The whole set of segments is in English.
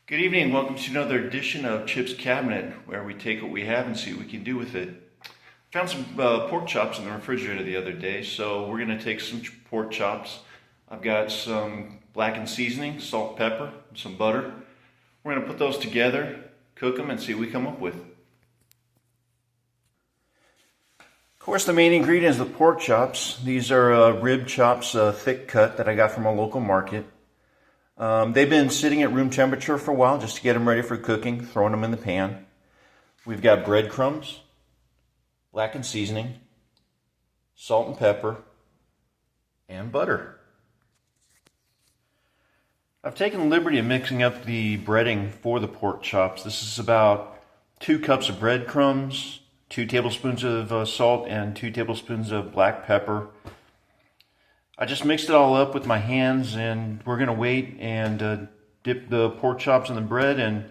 Good evening. Welcome to another edition of Chip's Cabinet, where we take what we have and see what we can do with it. Found some pork chops in the refrigerator the other day, so we're going to take some pork chops. I've got some blackened seasoning, salt, pepper, and some butter. We're going to put those together, cook them, and see what we come up with. Of course, the main ingredient is the pork chops. These are rib chops, thick cut, that I got from a local market. They've been sitting at room temperature for a while just to get them ready for cooking, throwing them in the pan. We've got breadcrumbs, blackened seasoning, salt and pepper, and butter. I've taken the liberty of mixing up the breading for the pork chops. This is about 2 cups of breadcrumbs, 2 tablespoons of salt, and 2 tablespoons of black pepper. I just mixed it all up with my hands, and we're going to wait and dip the pork chops in the bread, and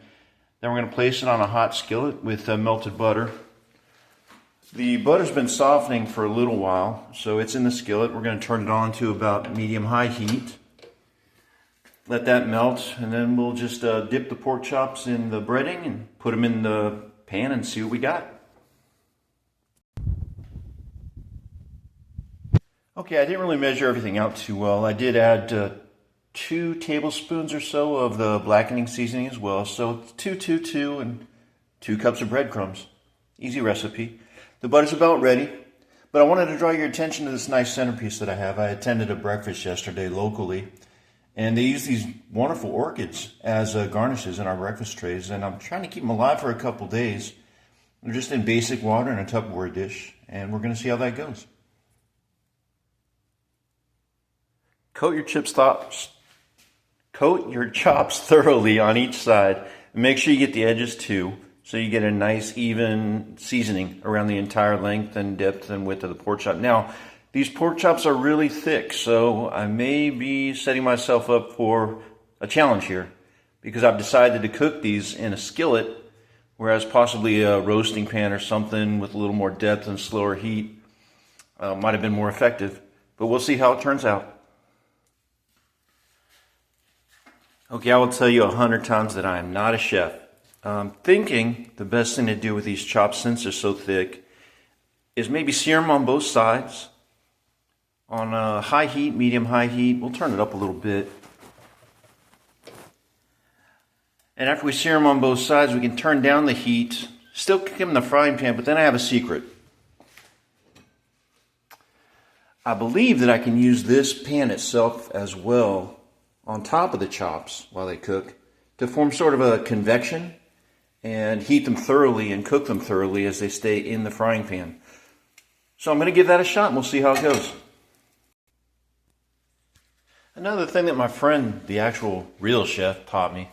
then we're going to place it on a hot skillet with melted butter. The butter's been softening for a little while, so it's in the skillet. We're going to turn it on to about medium-high heat. Let that melt, and then we'll just dip the pork chops in the breading and put them in the pan and see what we got. Okay, I didn't really measure everything out too well. I did add 2 tablespoons or so of the blackening seasoning as well. So it's 2, and 2 cups of breadcrumbs. Easy recipe. The butter's about ready, but I wanted to draw your attention to this nice centerpiece that I have. I attended a breakfast yesterday locally, and they use these wonderful orchids as garnishes in our breakfast trays, and I'm trying to keep them alive for a couple days. They're just in basic water in a Tupperware dish, and we're going to see how that goes. Coat your chops thoroughly on each side, and make sure you get the edges too, so you get a nice even seasoning around the entire length and depth and width of the pork chop. Now, these pork chops are really thick, so I may be setting myself up for a challenge here, because I've decided to cook these in a skillet, whereas possibly a roasting pan or something with a little more depth and slower heat might have been more effective. But we'll see how it turns out. Okay, I will tell you 100 times that I am not a chef. I'm thinking the best thing to do with these chops, since they're so thick, is maybe sear them on both sides on high heat, medium-high heat. We'll turn it up a little bit. And after we sear them on both sides, we can turn down the heat, still cook them in the frying pan, but then I have a secret. I believe that I can use this pan itself as well on top of the chops while they cook to form sort of a convection and heat them thoroughly and cook them thoroughly as they stay in the frying pan. So I'm going to give that a shot and we'll see how it goes. Another thing that my friend, the actual real chef, taught me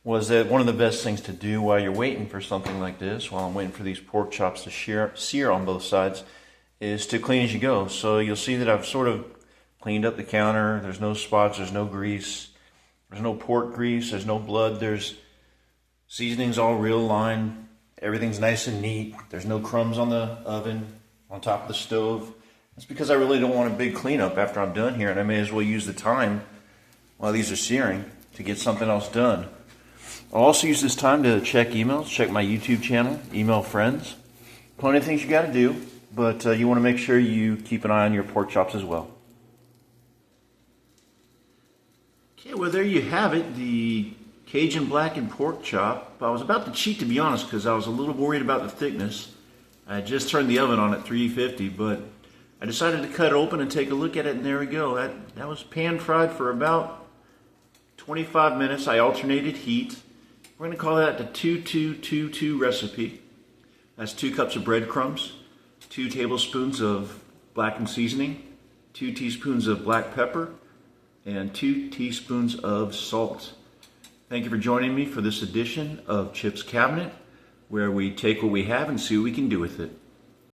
was that one of the best things to do while you're waiting for something like this, while I'm waiting for these pork chops to sear on both sides, is to clean as you go. So you'll see that I've sort of cleaned up the counter. There's no spots, there's no grease, there's no pork grease, there's no blood, there's seasonings all real line, everything's nice and neat, there's no crumbs on the oven, on top of the stove. That's because I really don't want a big cleanup after I'm done here, and I may as well use the time while these are searing to get something else done. I'll also use this time to check emails, check my YouTube channel, email friends. Plenty of things you got to do, but you want to make sure you keep an eye on your pork chops as well. Okay, well, there you have it, the Cajun blackened pork chop. I was about to cheat, to be honest, because I was a little worried about the thickness. I just turned the oven on at 350, but I decided to cut it open and take a look at it, and there we go. That was pan fried for about 25 minutes. I alternated heat. We're going to call that the 2-2-2-2 recipe. That's 2 cups of breadcrumbs, 2 tablespoons of blackened seasoning, 2 teaspoons of black pepper, and 2 teaspoons of salt. Thank you for joining me for this edition of Chip's Cabinet, where we take what we have and see what we can do with it.